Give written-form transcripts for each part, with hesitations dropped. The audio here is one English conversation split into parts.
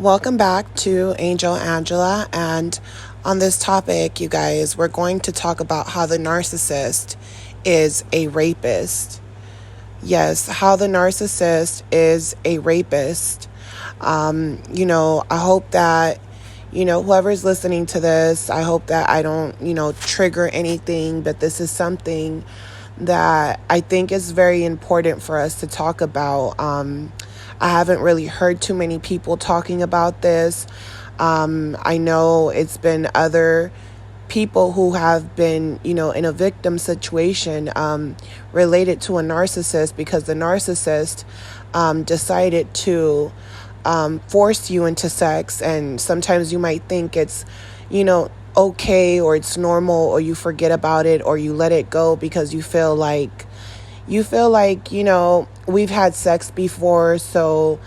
Welcome back to Angel Angela, and on this topic, you guys, we're going to talk about how the narcissist is a rapist. Yes, how the narcissist is a rapist. I hope that, whoever's listening to this, I hope that I don't, trigger anything, but this is something that I think is very important for us to talk about. I haven't really heard too many people talking about this. I know it's been other people who have been, in a victim situation related to a narcissist, because the narcissist decided to force you into sex. And sometimes you might think it's, okay, or it's normal, or you forget about it, or you let it go because you feel like, we've had sex before, so,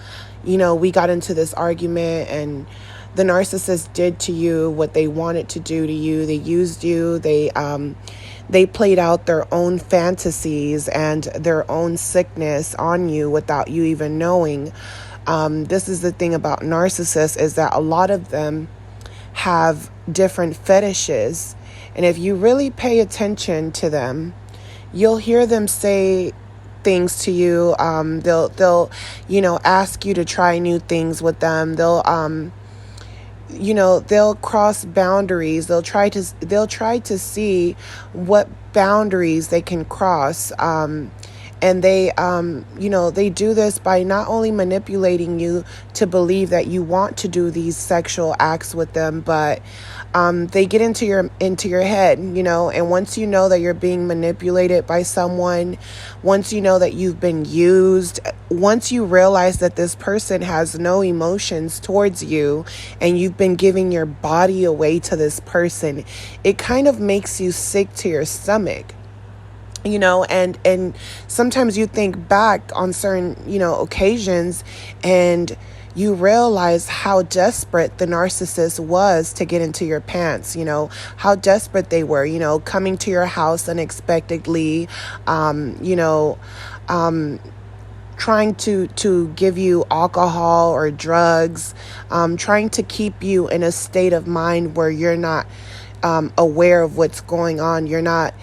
we got into this argument and the narcissist did to you what they wanted to do to you. They used you. They played out their own fantasies and their own sickness on you without you even knowing. This is the thing about narcissists, is that a lot of them have different fetishes. And if you really pay attention to them, you'll hear them say things to you. They'll ask you to try new things with them. They'll cross boundaries. They'll try to see what boundaries they can cross. And they do this by not only manipulating you to believe that you want to do these sexual acts with them, but they get into your head, and once you know that you're being manipulated by someone, once you know that you've been used, once you realize that this person has no emotions towards you and you've been giving your body away to this person, it kind of makes you sick to your stomach. And sometimes you think back on certain, occasions, and you realize how desperate the narcissist was to get into your pants, how desperate they were, coming to your house unexpectedly, trying to give you alcohol or drugs, trying to keep you in a state of mind where you're not aware of what's going on. You're not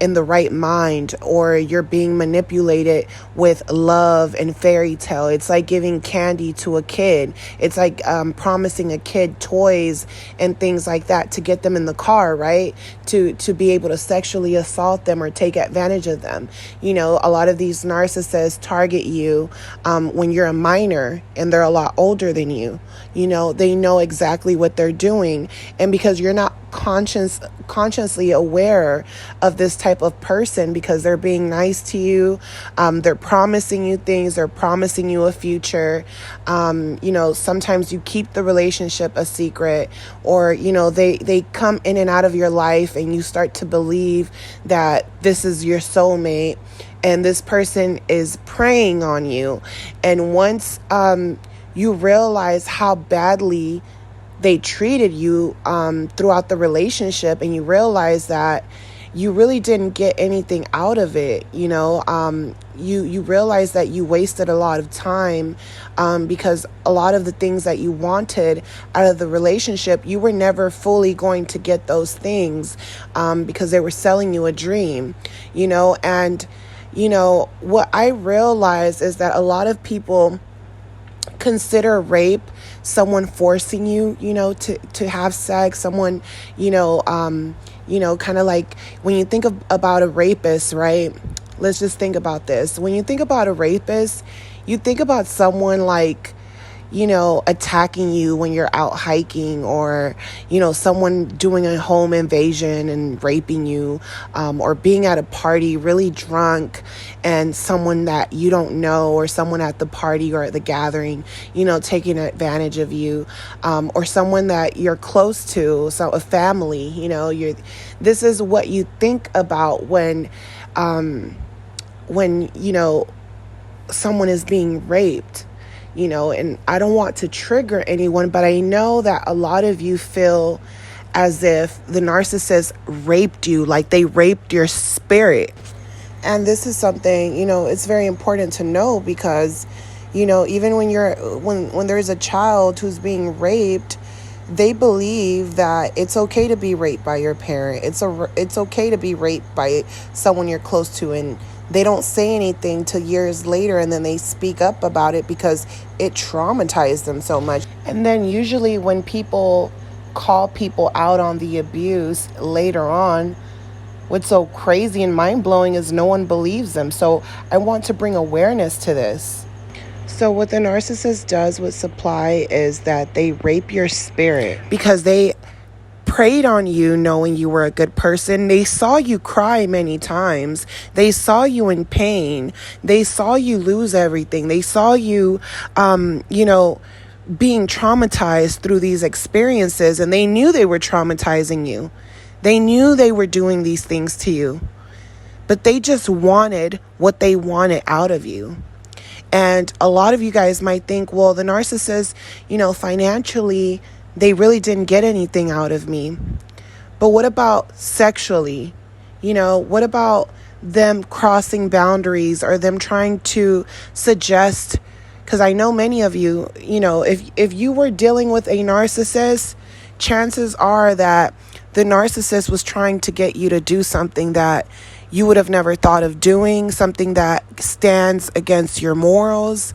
in the right mind, or you're being manipulated with love and fairy tale. It's like giving candy to a kid. It's like promising a kid toys and things like that to get them in the car, right? To be able to sexually assault them or take advantage of them. A lot of these narcissists target you when you're a minor and they're a lot older than you. They know exactly what they're doing. And because you're not consciously aware of this type of person, because they're being nice to you, they're promising you things, they're promising you a future, sometimes you keep the relationship a secret, or they come in and out of your life and you start to believe that this is your soulmate and this person is preying on you. And once you realize how badly they treated you throughout the relationship, and you realize that you really didn't get anything out of it, you realize that you wasted a lot of time, because a lot of the things that you wanted out of the relationship, you were never fully going to get those things, because they were selling you a dream, and what I realized is that a lot of people consider rape someone forcing you, to have sex, someone, kind of like when you think about a rapist, right? Let's just think about this. When you think about a rapist, you think about someone like, attacking you when you're out hiking, or, someone doing a home invasion and raping you, or being at a party really drunk and someone that you don't know, or someone at the party or at the gathering, taking advantage of you, or someone that you're close to, so a family, this is what you think about when someone is being raped. And I don't want to trigger anyone, but I know that a lot of you feel as if the narcissist raped you, like they raped your spirit. And this is something, it's very important to know, because, Even when there's a child who's being raped, they believe that it's okay to be raped by your parent. It's okay to be raped by someone you're close to, and they don't say anything till years later, and then they speak up about it because it traumatized them so much. And then usually when people call people out on the abuse later on, what's so crazy and mind-blowing is no one believes them. So I want to bring awareness to this. So what the narcissist does with supply is that they rape your spirit because they preyed on you knowing you were a good person. They saw you cry many times. They saw you in pain. They saw you lose everything. They saw you, being traumatized through these experiences, and they knew they were traumatizing you. They knew they were doing these things to you, but they just wanted what they wanted out of you. And a lot of you guys might think, well, the narcissist, financially, they really didn't get anything out of me. But what about sexually? What about them crossing boundaries or them trying to suggest? Because I know many of you, if you were dealing with a narcissist, chances are that the narcissist was trying to get you to do something that you would have never thought of doing, something that stands against your morals,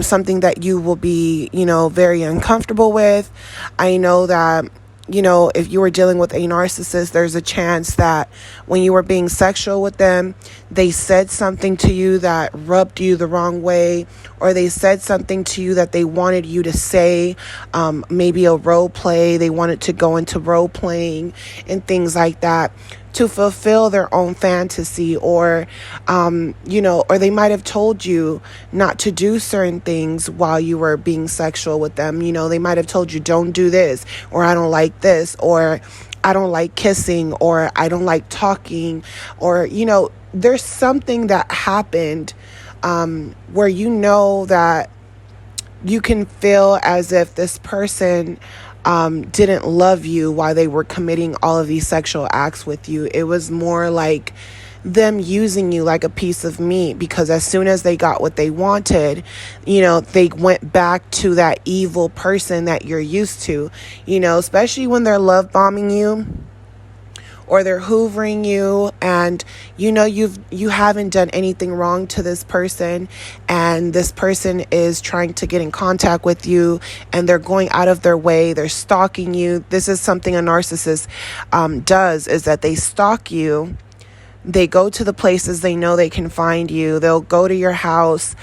something that you will be, very uncomfortable with. I know that, if you were dealing with a narcissist, there's a chance that when you were being sexual with them, they said something to you that rubbed you the wrong way, or they said something to you that they wanted you to say, maybe a role play. They wanted to go into role playing and things like that to fulfill their own fantasy, or or they might have told you not to do certain things while you were being sexual with them. They might have told you, don't do this, or I don't like this, or I don't like kissing, or I don't like talking, or there's something that happened where that you can feel as if this person didn't love you while they were committing all of these sexual acts with you. It was more like them using you like a piece of meat, because as soon as they got what they wanted, they went back to that evil person that you're used to, especially when they're love bombing you or they're hoovering you, and you haven't done anything wrong to this person, and this person is trying to get in contact with you, and they're going out of their way, they're stalking you. This is something a narcissist does, is that they stalk you. They go to the places they know they can find you. They'll go to your house.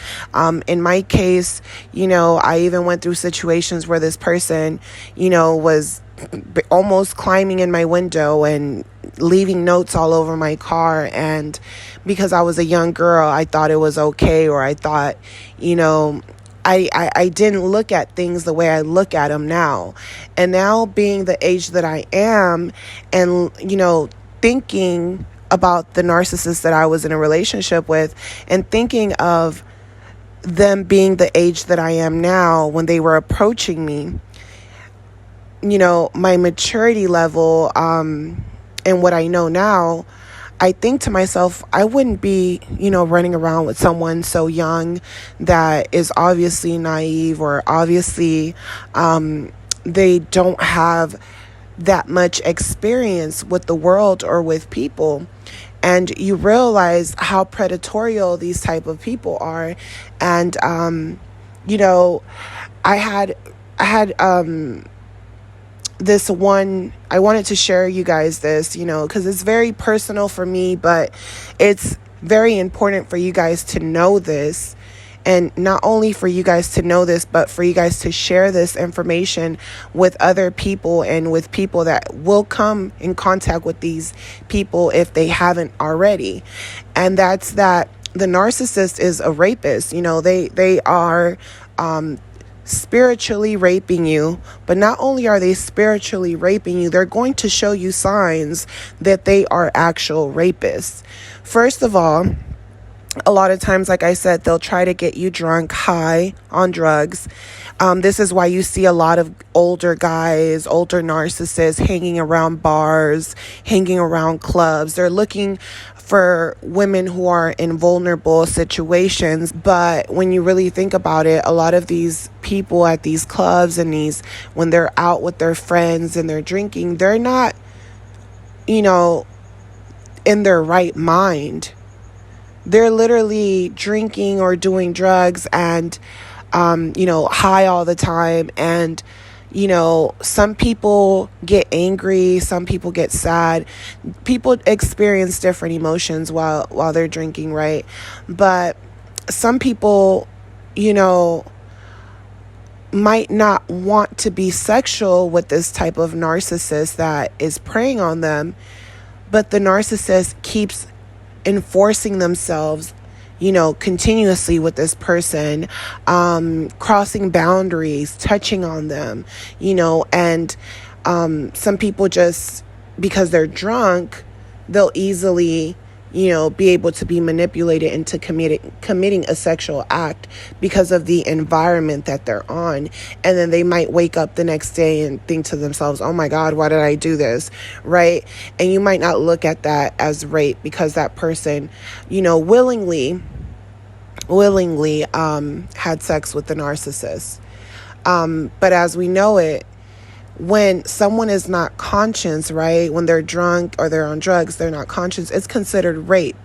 In my case, I even went through situations where this person, was almost climbing in my window and leaving notes all over my car. And because I was a young girl, I thought it was okay, or I thought, I didn't look at things the way I look at them now. And now, being the age that I am, and, thinking about the narcissist that I was in a relationship with, and thinking of them being the age that I am now when they were approaching me, my maturity level, and what I know now, I think to myself, I wouldn't be, running around with someone so young that is obviously naive, or obviously they don't have that much experience with the world or with people. And you realize how predatorial these type of people are. And I had this one, I wanted to share you guys this, because it's very personal for me, but it's very important for you guys to know this. And not only for you guys to know this, but for you guys to share this information with other people, and with people that will come in contact with these people if they haven't already. And that's that the narcissist is a rapist. They are spiritually raping you, but not only are they spiritually raping you, they're going to show you signs that they are actual rapists. First of all, A lot of times, like I said, they'll try to get you drunk, high on drugs. This is why you see a lot of older guys, older narcissists hanging around bars, hanging around clubs. They're looking for women who are in vulnerable situations. But when you really think about it, a lot of these people at these clubs and when they're out with their friends and they're drinking, they're not, in their right mind. They're literally drinking or doing drugs and, high all the time. And, some people get angry. Some people get sad. People experience different emotions while they're drinking, right? But some people, might not want to be sexual with this type of narcissist that is preying on them. But the narcissist keeps enforcing themselves, continuously with this person, crossing boundaries, touching on them, and some people just, because they're drunk, they'll easily, be able to be manipulated into committing a sexual act because of the environment that they're on. And then they might wake up the next day and think to themselves, oh my God, why did I do this? Right? And you might not look at that as rape because that person, willingly had sex with the narcissist. But as we know it, when someone is not conscious, right, when they're drunk or they're on drugs, they're not conscious, it's considered rape.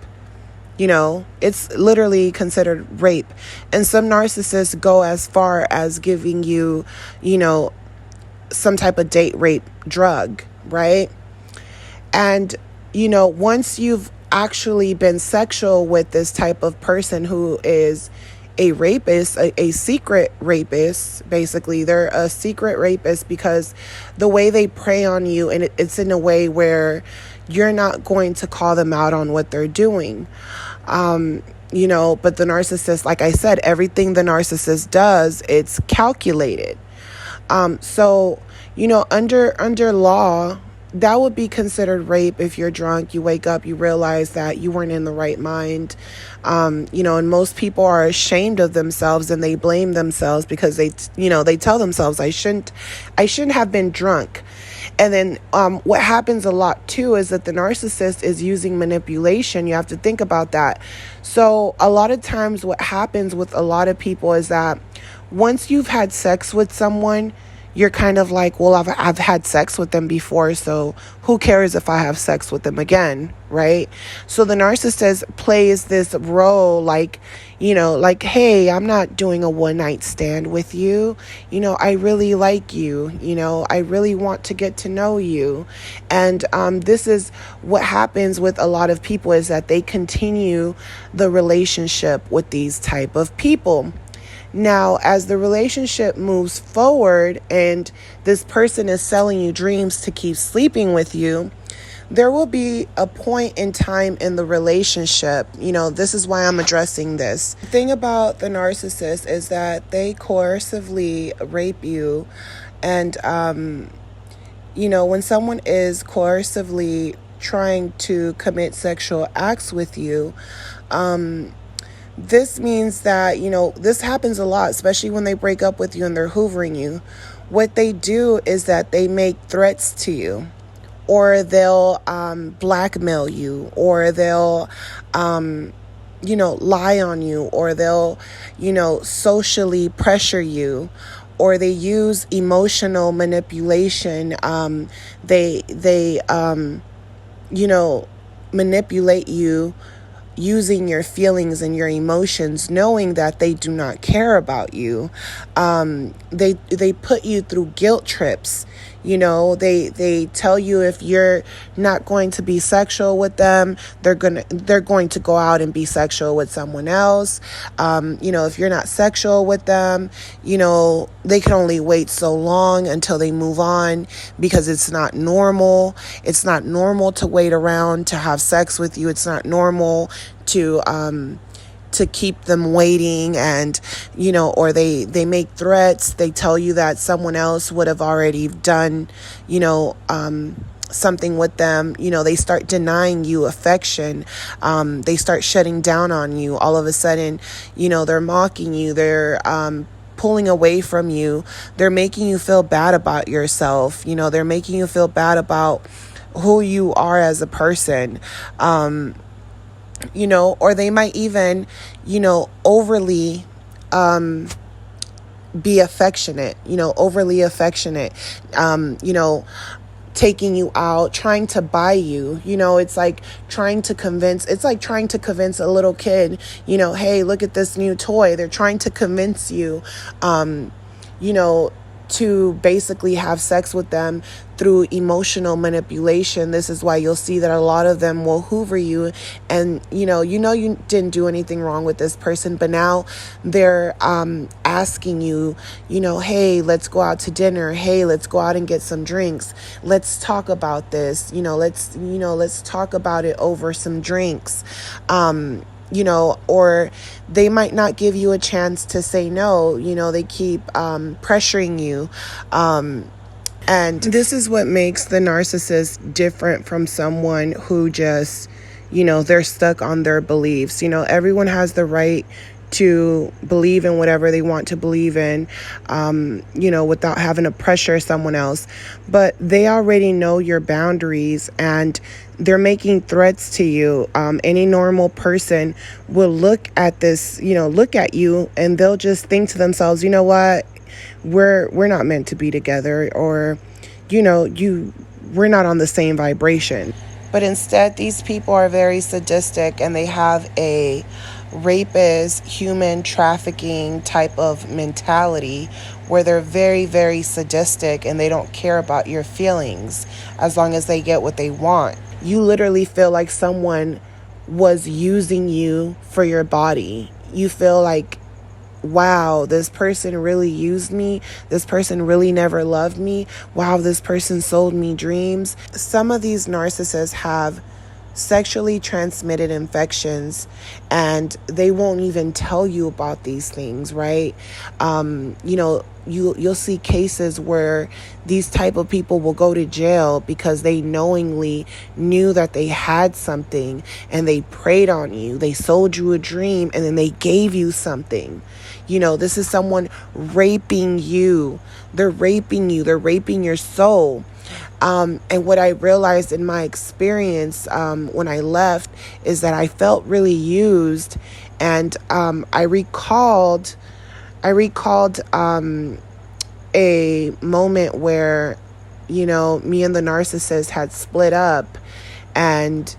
It's literally considered rape. And some narcissists go as far as giving you, some type of date rape drug, right? And, once you've actually been sexual with this type of person who is a rapist, a secret rapist, basically. They're a secret rapist because the way they prey on you, and it's in a way where you're not going to call them out on what they're doing. But the narcissist, like I said, everything the narcissist does, it's calculated. So, under law, that would be considered rape if you're drunk, you wake up, you realize that you weren't in the right mind. And most people are ashamed of themselves and they blame themselves because they tell themselves, I shouldn't have been drunk. And then what happens a lot too is that the narcissist is using manipulation. You have to think about that. So a lot of times what happens with a lot of people is that once you've had sex with someone, you're kind of like, well, I've had sex with them before, so who cares if I have sex with them again, right? So the narcissist plays this role like, hey, I'm not doing a one-night stand with you. I really like you. I really want to get to know you. And this is what happens with a lot of people, is that they continue the relationship with these type of people. Now, as the relationship moves forward and this person is selling you dreams to keep sleeping with you, there will be a point in time in the relationship. This is why I'm addressing this. The thing about the narcissist is that they coercively rape you. And, when someone is coercively trying to commit sexual acts with you, this means that, this happens a lot, especially when they break up with you and they're hoovering you. What they do is that they make threats to you, or they'll blackmail you, or they'll, lie on you, or they'll, socially pressure you, or they use emotional manipulation. They manipulate you using your feelings and your emotions, knowing that they do not care about you. They put you through guilt trips. They tell you if you're not going to be sexual with them, they're going to go out and be sexual with someone else. If you're not sexual with them, they can only wait so long until they move on, because it's not normal. It's not normal to wait around to have sex with you. It's not normal to keep them waiting, and or they make threats. They tell you that someone else would have already done something with them, they start denying you affection. They start shutting down on you. All of a sudden, they're mocking you. They're pulling away from you. They're making you feel bad about yourself. They're making you feel bad about who you are as a person. Or they might even, overly be affectionate, overly affectionate, taking you out, trying to buy you. It's like trying to convince a little kid, hey, look at this new toy. They're trying to convince you, to basically have sex with them through emotional manipulation. This is why you'll see that a lot of them will hoover you, and you didn't do anything wrong with this person, but now they're asking you, hey, let's go out to dinner. Hey, let's go out and get some drinks. Let's talk about this. Let's talk about it over some drinks. Or they might not give you a chance to say no. They keep pressuring you. And this is what makes the narcissist different from someone who just, they're stuck on their beliefs. Everyone has the right to believe in whatever they want to believe in, without having to pressure someone else. But they already know your boundaries, and they're making threats to you. Any normal person will look at this, look at you, and they'll just think to themselves, you know what, we're not meant to be together, or, we're not on the same vibration. But instead, these people are very sadistic, and they have a rapist, human trafficking type of mentality where they're very, very sadistic, and they don't care about your feelings as long as they get what they want. You literally feel like someone was using you for your body. You feel like, wow, this person really used me. This person really never loved me. Wow, this person sold me dreams. Some of these narcissists have sexually transmitted infections, and they won't even tell you about these things, right? You'll see cases where these type of people will go to jail because they knowingly knew that they had something, and they preyed on you. They sold you a dream, and then they gave you something. This is someone raping you. They're raping you. They're raping your soul. And what I realized in my experience when I left is that I felt really used, and I recalled a moment where, me and the narcissist had split up, and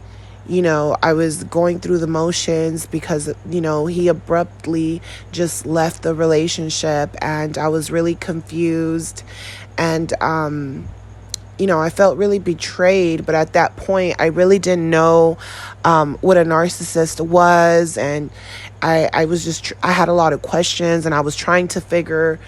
I was going through the motions because, he abruptly just left the relationship, and I was really confused, and I felt really betrayed. But at that point, I really didn't know what a narcissist was, and I had a lot of questions, and I was trying to figure,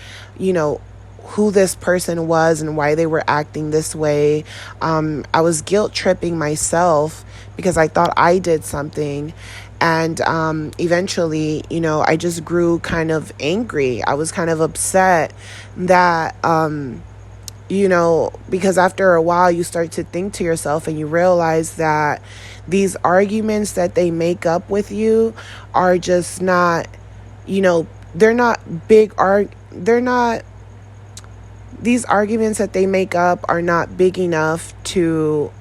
who this person was and why they were acting this way. I was guilt tripping myself because I thought I did something. And eventually, I just grew kind of angry. I was kind of upset that, because after a while you start to think to yourself, and you realize that these arguments that they make up with you are just not, they're not these arguments that they make up are not big enough to,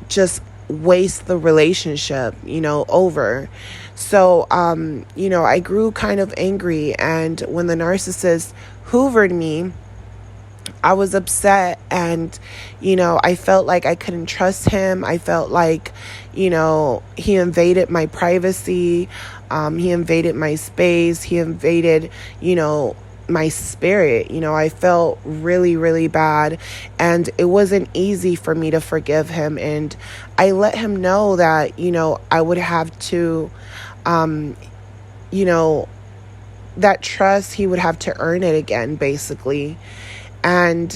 just waste the relationship, over. So, I grew kind of angry, and when the narcissist hoovered me, I was upset, and, I felt like I couldn't trust him. I felt like, he invaded my privacy. He invaded my space. He invaded, my spirit. I felt really, really bad, and it wasn't easy for me to forgive him. And I let him know that, I would have to, that trust, he would have to earn it again, basically. And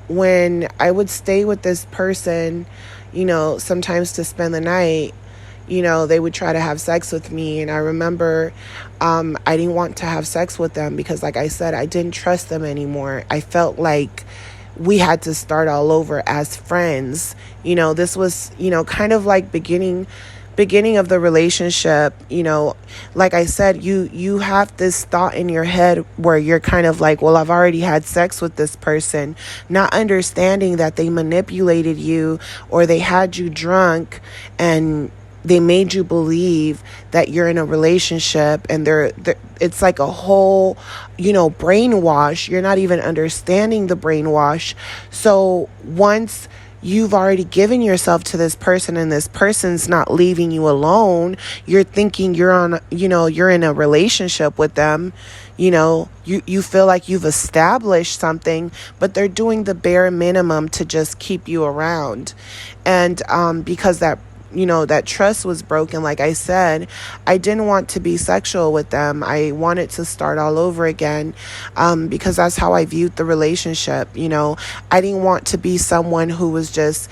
when I would stay with this person, sometimes to spend the night, they would try to have sex with me. And I remember I didn't want to have sex with them because, like I said, I didn't trust them anymore. I felt like we had to start all over as friends. This was, kind of like beginning of the relationship. Like I said, you have this thought in your head where you're kind of like, well, I've already had sex with this person, not understanding that they manipulated you, or they had you drunk and they made you believe that you're in a relationship, and it's like a whole, brainwash. You're not even understanding the brainwash. So once you've already given yourself to this person and this person's not leaving you alone, you're thinking you're in a relationship with them. You feel like you've established something, but they're doing the bare minimum to just keep you around. And because that trust was broken, like I said, I didn't want to be sexual with them. I wanted to start all over again, because that's how I viewed the relationship. I didn't want to be someone who was just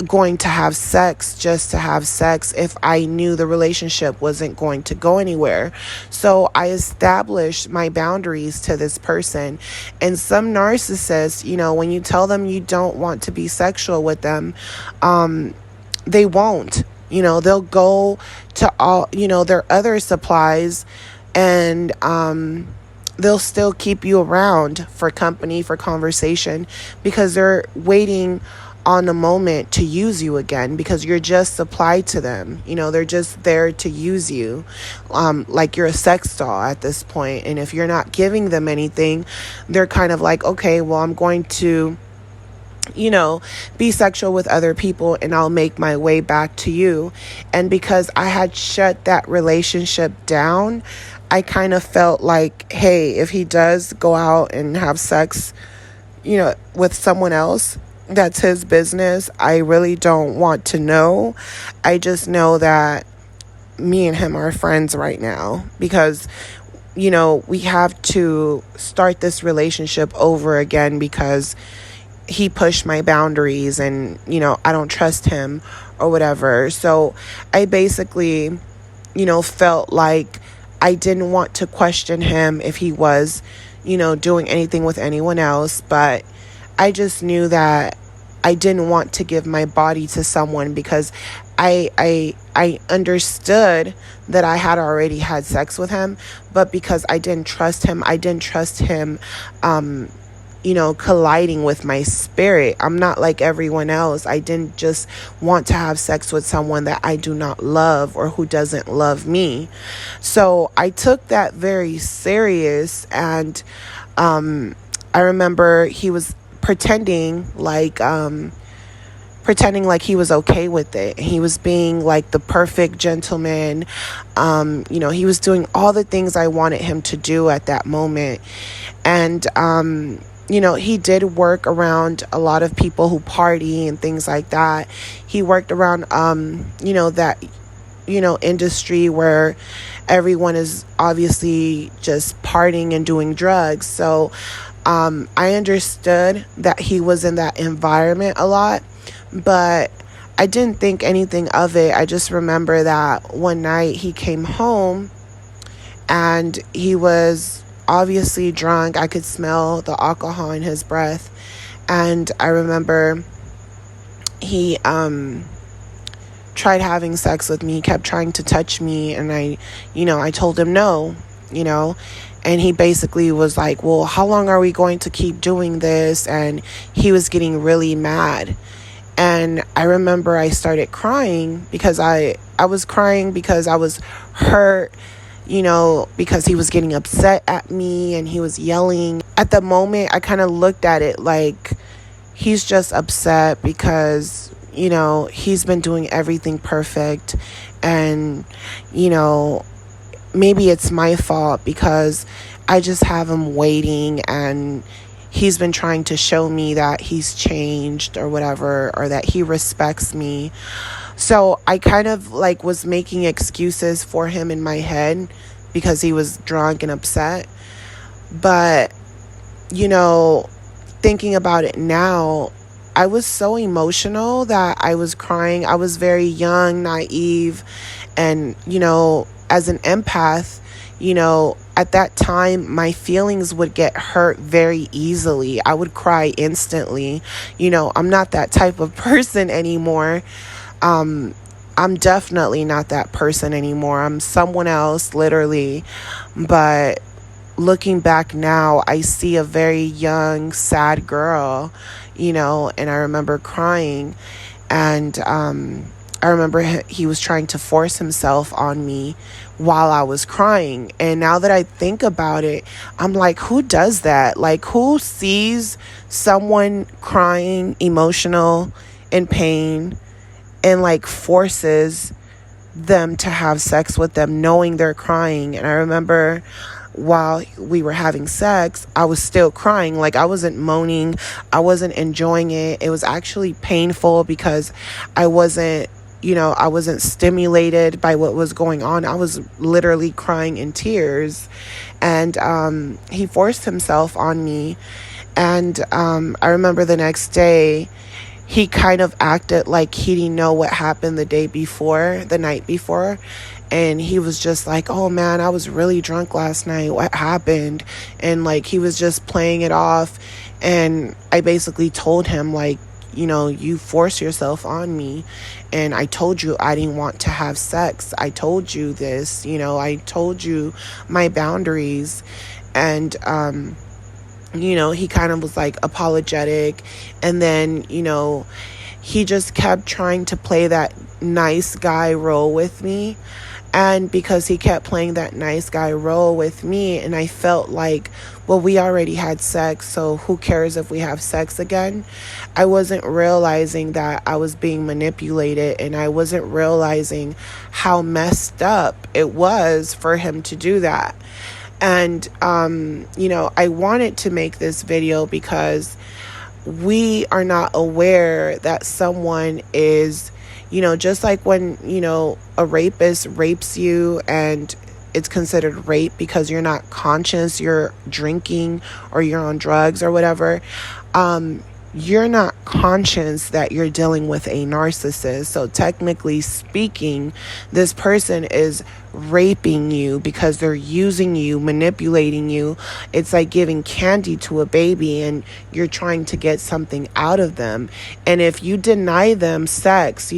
going to have sex just to have sex if I knew the relationship wasn't going to go anywhere. So I established my boundaries to this person. And some narcissists, when you tell them you don't want to be sexual with them, they won't. They'll go to all, their other supplies, and they'll still keep you around for company, for conversation, because they're waiting on the moment to use you again, because you're just supplied to them. They're just there to use you, like you're a sex doll at this point. And if you're not giving them anything, they're kind of like, okay, well, I'm going to be sexual with other people, and I'll make my way back to you. And because I had shut that relationship down, I kind of felt like, hey, if he does go out and have sex, with someone else, that's his business. I really don't want to know. I just know that me and him are friends right now, because we have to start this relationship over again, because he pushed my boundaries, and I don't trust him or whatever. So I basically felt like I didn't want to question him if he was doing anything with anyone else, but I just knew that I didn't want to give my body to someone, because I understood that I had already had sex with him, but because I didn't trust him colliding with my spirit. I'm not like everyone else. I didn't just want to have sex with someone that I do not love, or who doesn't love me. So I took that very serious, and I remember he was pretending like he was okay with it. He was being like the perfect gentleman. He was doing all the things I wanted him to do at that moment. And he did work around a lot of people who party and things like that. He worked around, that, industry where everyone is obviously just partying and doing drugs. So I understood that he was in that environment a lot, but I didn't think anything of it. I just remember that one night he came home and he was obviously drunk. I could smell the alcohol in his breath. And I remember he tried having sex with me. He kept trying to touch me, and I told him no, and he basically was like, well, how long are we going to keep doing this? And he was getting really mad. And I remember I started crying, because I was crying because I was hurt, because he was getting upset at me and he was yelling. At the moment, I kind of looked at it like he's just upset because, he's been doing everything perfect. And, maybe it's my fault because I just have him waiting, and he's been trying to show me that he's changed or whatever, or that he respects me. So I kind of was making excuses for him in my head because he was drunk and upset. But, thinking about it now, I was so emotional that I was crying. I was very young, naive, and, as an empath, At that time, my feelings would get hurt very easily. I would cry instantly. I'm not that type of person anymore. I'm definitely not that person anymore. I'm someone else, literally. But looking back now, I see a very young, sad girl, and I remember crying. And I remember he was trying to force himself on me while I was crying. And now that I think about it, I'm like, who does that? Like, who sees someone crying, emotional, in pain, and like forces them to have sex with them knowing they're crying? And I remember while we were having sex, I was still crying. Like, I wasn't moaning, I wasn't enjoying it. It was actually painful because I wasn't stimulated by what was going on. I was literally crying in tears. And he forced himself on me. And I remember the next day, he kind of acted like he didn't know what happened the night before. And he was just like, oh man, I was really drunk last night. What happened? And like, he was just playing it off. And I basically told him, like, you force yourself on me. And I told you I didn't want to have sex. I told you this, I told you my boundaries. And, he kind of was like apologetic. And then, he just kept trying to play that nice guy role with me. And because he kept playing that nice guy role with me, and I felt like, well, we already had sex, so who cares if we have sex again? I wasn't realizing that I was being manipulated, and I wasn't realizing how messed up it was for him to do that. And, I wanted to make this video because we are not aware that someone is, just like when, a rapist rapes you and it's considered rape because you're not conscious, you're drinking or you're on drugs or whatever. You're not conscious that you're dealing with a narcissist. So technically speaking, this person is raping you because they're using you, manipulating you. It's like giving candy to a baby and you're trying to get something out of them. And if you deny them sex,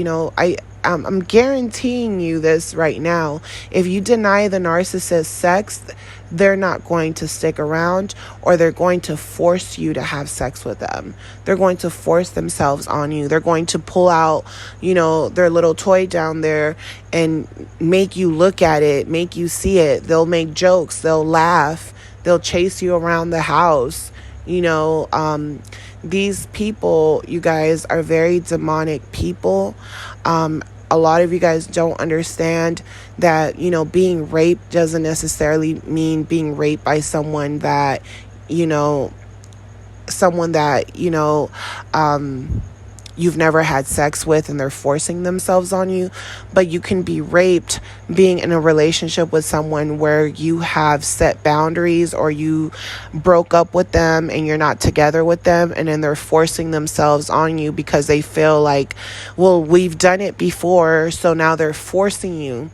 I'm guaranteeing you this right now. If you deny the narcissist sex, they're not going to stick around, or they're going to force you to have sex with them. They're going to force themselves on you. They're going to pull out, their little toy down there and make you look at it, make you see it. They'll make jokes. They'll laugh. They'll chase you around the house. These people, you guys, are very demonic people. A lot of you guys don't understand that, being raped doesn't necessarily mean being raped by someone that, you've never had sex with and they're forcing themselves on you. But you can be raped being in a relationship with someone where you have set boundaries, or you broke up with them and you're not together with them, and then they're forcing themselves on you because they feel like, well, we've done it before, so now they're forcing you.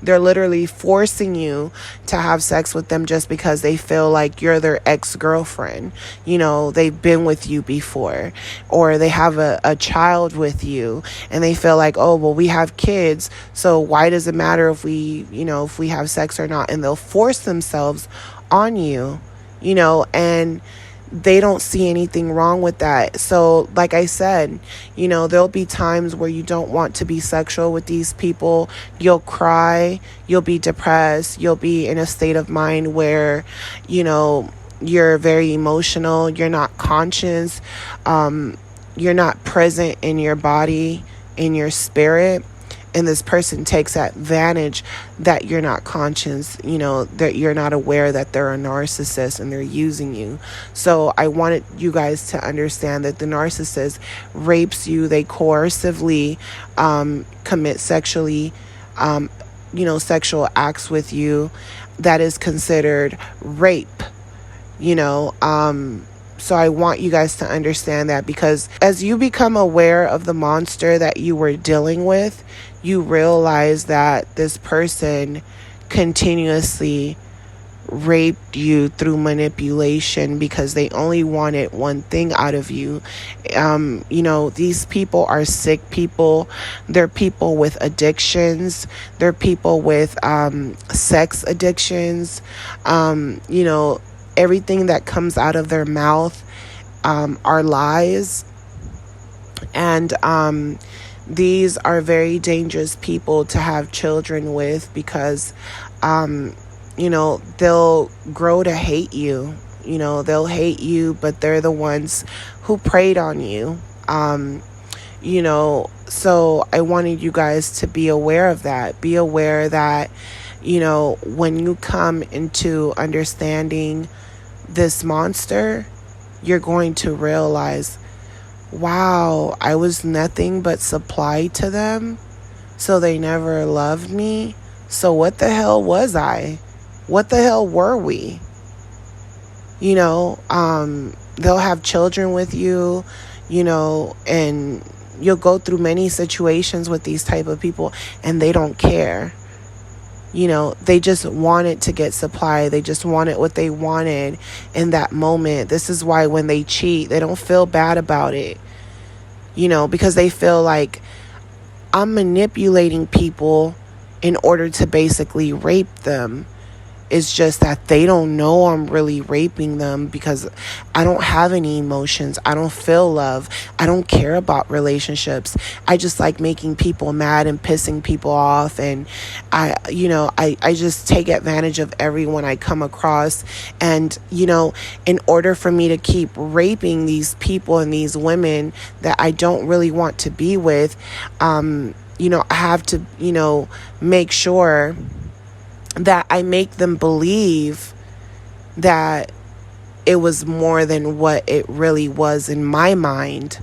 They're literally forcing you to have sex with them just because they feel like you're their ex-girlfriend. They've been with you before, or they have a child with you, and they feel like, oh, well, we have kids, so why does it matter if we have sex or not? And they'll force themselves on you, and they don't see anything wrong with that. So like I said, there'll be times where you don't want to be sexual with these people. You'll cry, you'll be depressed, you'll be in a state of mind where, you're very emotional, you're not conscious, you're not present in your body, in your spirit. And this person takes advantage that you're not conscious, that you're not aware that they're a narcissist and they're using you. So I wanted you guys to understand that the narcissist rapes you. They coercively commit sexual acts with you. That is considered rape, So I want you guys to understand that, because as you become aware of the monster that you were dealing with, you realize that this person continuously raped you through manipulation because they only wanted one thing out of you. These people are sick people. They're people with addictions. They're people with sex addictions. Everything that comes out of their mouth are lies. And these are very dangerous people to have children with because they'll grow to hate you. They'll hate you, but they're the ones who preyed on you. So I wanted you guys to be aware of that. Be aware that, when you come into understanding this monster, you're going to realize, wow, I was nothing but supply to them. So they never loved me. So what the hell was I? What the hell were we? They'll have children with you, and you'll go through many situations with these type of people and they don't care. They just wanted to get supply. They just wanted what they wanted in that moment. This is why when they cheat, they don't feel bad about it, because they feel like I'm manipulating people in order to basically rape them. It's just that they don't know I'm really raping them because I don't have any emotions. I don't feel love. I don't care about relationships. I just like making people mad and pissing people off. And I just take advantage of everyone I come across. And, in order for me to keep raping these people and these women that I don't really want to be with, I have to, make sure that I make them believe that it was more than what it really was in my mind.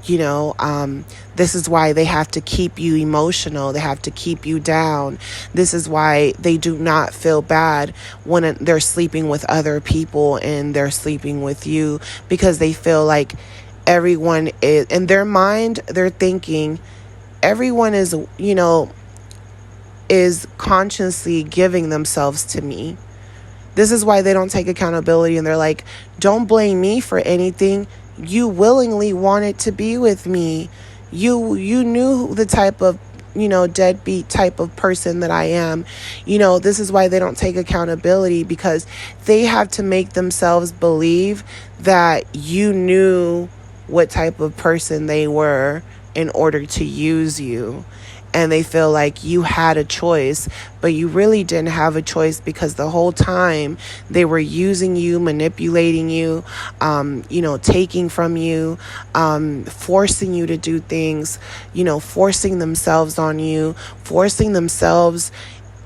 This is why they have to keep you emotional. They have to keep you down. This is why they do not feel bad when they're sleeping with other people and they're sleeping with you, because they feel like everyone is, in their mind, they're thinking everyone is consciously giving themselves to me. This is why they don't take accountability, and they're like, don't blame me for anything. You willingly wanted to be with me. You knew the type of, deadbeat type of person that I am. This is why they don't take accountability, because they have to make themselves believe that you knew what type of person they were in order to use you. And they feel like you had a choice, but you really didn't have a choice, because the whole time they were using you, manipulating you, taking from you, forcing you to do things, forcing themselves on you, forcing themselves,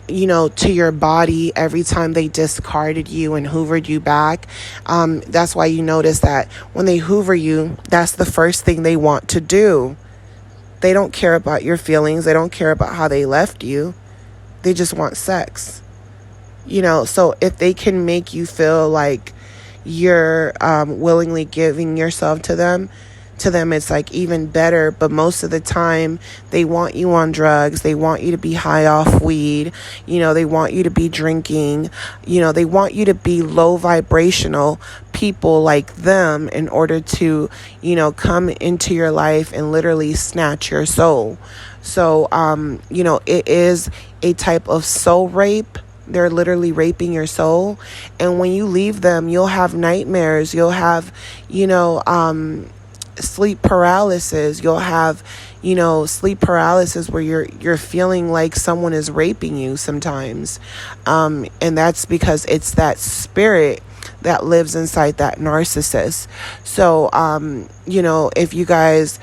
to your body every time they discarded you and hoovered you back. That's why you notice that when they hoover you, that's the first thing they want to do. They don't care about your feelings. They don't care about how they left you. They just want sex. So if they can make you feel like you're willingly giving yourself to them it's like even better. But most of the time they want you on drugs. They want you to be high off weed. They want you to be drinking. They want you to be low vibrational people like them in order to, come into your life and literally snatch your soul. So, it is a type of soul rape. They're literally raping your soul. And when you leave them, you'll have nightmares. You'll have, sleep paralysis. You'll have, sleep paralysis where you're feeling like someone is raping you sometimes. And that's because it's that spirit that lives inside that narcissist. So, if you guys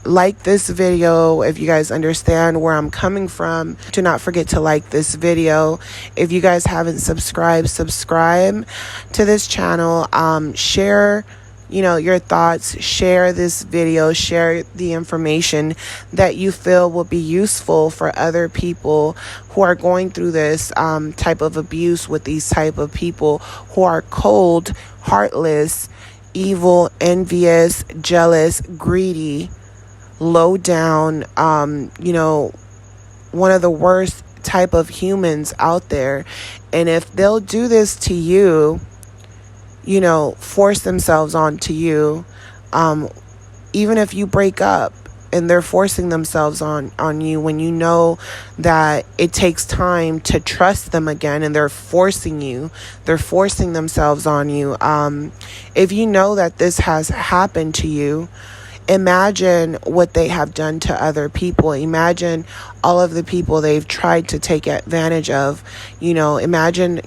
like this video, if you guys understand where I'm coming from, do not forget to like this video. If you guys haven't subscribe to this channel. Share your thoughts, share this video, share the information that you feel will be useful for other people who are going through this type of abuse with these type of people who are cold, heartless, evil, envious, jealous, greedy, low down, one of the worst type of humans out there. And if they'll do this to you, force themselves onto you, even if you break up and they're forcing themselves on you, when you know that it takes time to trust them again, and they're forcing themselves on you. If you know that this has happened to you, imagine what they have done to other people. Imagine all of the people they've tried to take advantage of. Imagine,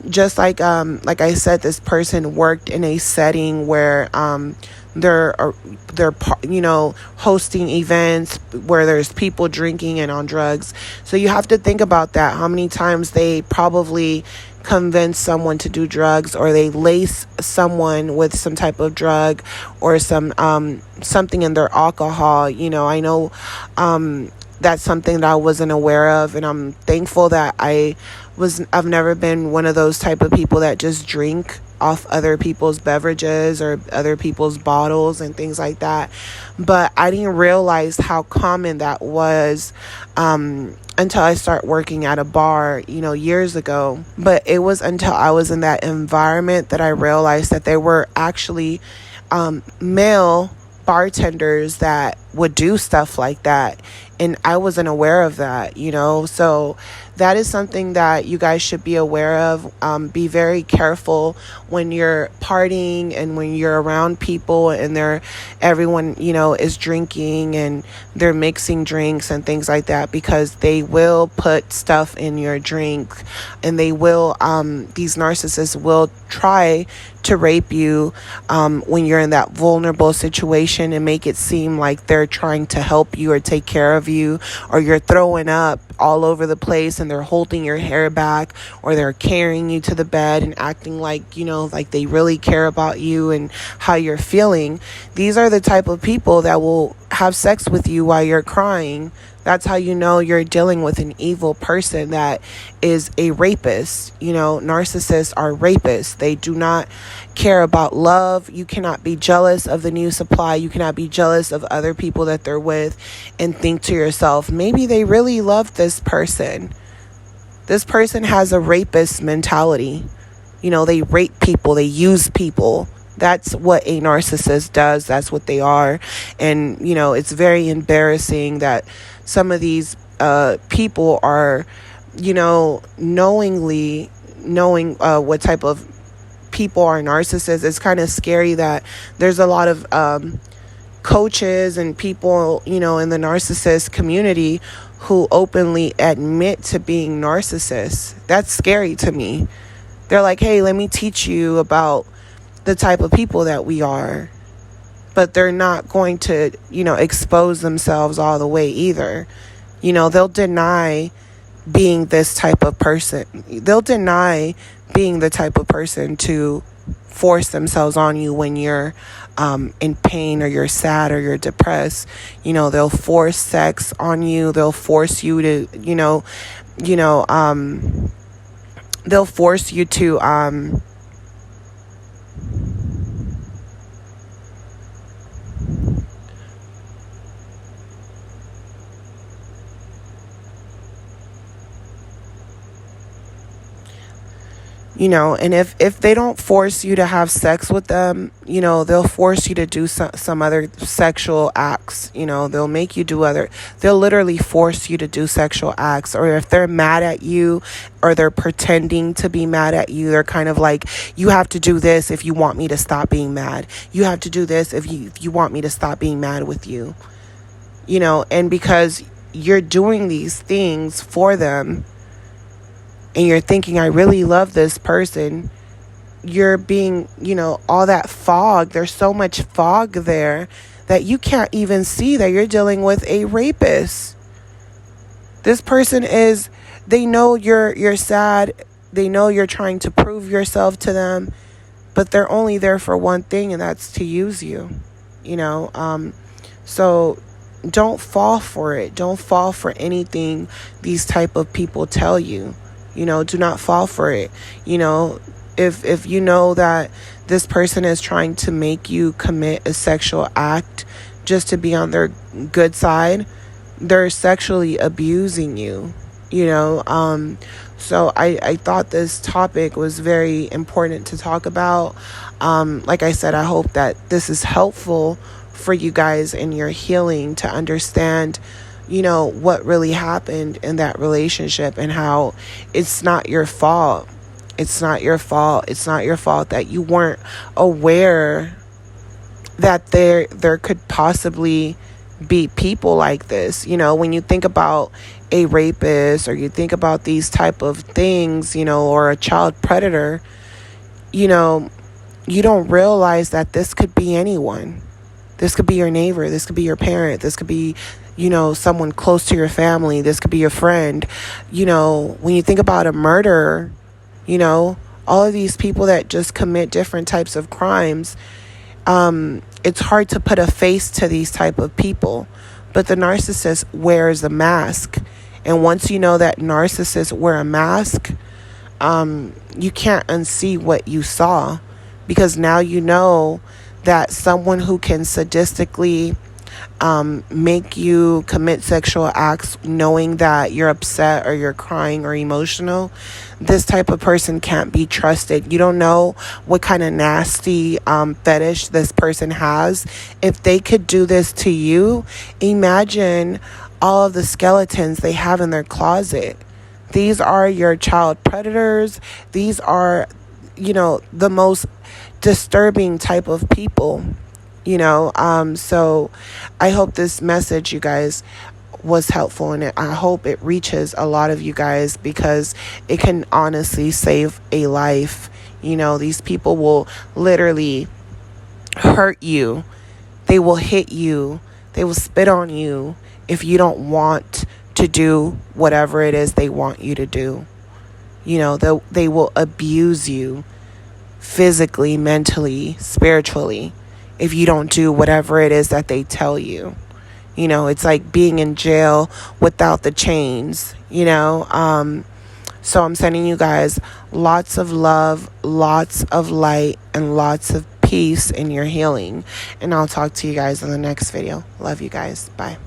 just like I said, this person worked in a setting where they're hosting events where there's people drinking and on drugs. So you have to think about that. How many times they probably convince someone to do drugs, or they lace someone with some type of drug, or something in their alcohol. I know that's something that I wasn't aware of, and I'm thankful that I've never been one of those type of people that just drink off other people's beverages or other people's bottles and things like that. But I didn't realize how common that was until I started working at a bar, years ago. But it was until I was in that environment that I realized that there were actually male bartenders that would do stuff like that, and I wasn't aware of that. So that is something that you guys should be aware of. Be very careful when you're partying and when you're around people and everyone is drinking and they're mixing drinks and things like that, because they will put stuff in your drink, and they will these narcissists will try to rape you when you're in that vulnerable situation, and make it seem like they're trying to help you or take care of you, or you're throwing up all over the place and they're holding your hair back, or they're carrying you to the bed and acting like like they really care about you and how you're feeling. These are the type of people that will have sex with you while you're crying. That's how you know you're dealing with an evil person that is a rapist. Narcissists are rapists. They do not care about love. You cannot be jealous of the new supply. You cannot be jealous of other people that they're with and think to yourself, maybe they really love this person. This person has a rapist mentality. They rape people. They use people. That's what a narcissist does. That's what they are. And, it's very embarrassing that some of these people are, knowingly knowing what type of people are narcissists. It's kind of scary that there's a lot of coaches and people, in the narcissist community who openly admit to being narcissists. That's scary to me. They're like, hey, let me teach you about the type of people that we are. But they're not going to, expose themselves all the way either. They'll deny being this type of person. They'll deny being the type of person to force themselves on you when you're in pain, or you're sad, or you're depressed. They'll force sex on you. They'll force you to, they'll force you to and if they don't force you to have sex with them, they'll force you to do some other sexual acts. They'll make you they'll literally force you to do sexual acts. Or if they're mad at you, or they're pretending to be mad at you, they're kind of like, you have to do this if you want me to stop being mad. You have to do this if you want me to stop being mad with you. And because you're doing these things for them, and you're thinking, I really love this person, you're being, all that fog. There's so much fog there that you can't even see that you're dealing with a rapist. This person they know you're sad. They know you're trying to prove yourself to them, but they're only there for one thing, and that's to use you, so don't fall for it. Don't fall for anything these type of people tell you. Do not fall for it. If you know that this person is trying to make you commit a sexual act just to be on their good side, they're sexually abusing you. you know. So I thought this topic was very important to talk about. Like I said, I hope that this is helpful for you guys in your healing to understand, you know, what really happened in that relationship and how it's not your fault. It's not your fault. It's not your fault that you weren't aware that there could possibly be people like this. You know, when you think about a rapist, or you think about these type of things, you know, or a child predator, you know, you don't realize that this could be anyone. This could be your neighbor. This could be your parent. This could be, you know, someone close to your family. This could be your friend. You know, when you think about a murderer, you know, all of these people that just commit different types of crimes, it's hard to put a face to these type of people. But the narcissist wears a mask. And once you know that narcissists wear a mask, you can't unsee what you saw. Because now you know that someone who can sadistically make you commit sexual acts knowing that you're upset or you're crying or emotional, this type of person can't be trusted. You don't know what kind of nasty fetish this person has. If they could do this to you, imagine all of the skeletons they have in their closet. These are your child predators. These are, you know, the most disturbing type of people, you know. So I hope this message, you guys, was helpful, and I hope it reaches a lot of you guys, because it can honestly save a life. You know, these people will literally hurt you. They will hit you. They will spit on you if you don't want to do whatever it is they want you to do. You know, they will abuse you physically, mentally, spiritually, if you don't do whatever it is that they tell you. You know, it's like being in jail without the chains, you know. So I'm sending you guys lots of love, lots of light, and lots of peace in your healing. And I'll talk to you guys in the next video. Love you guys. Bye.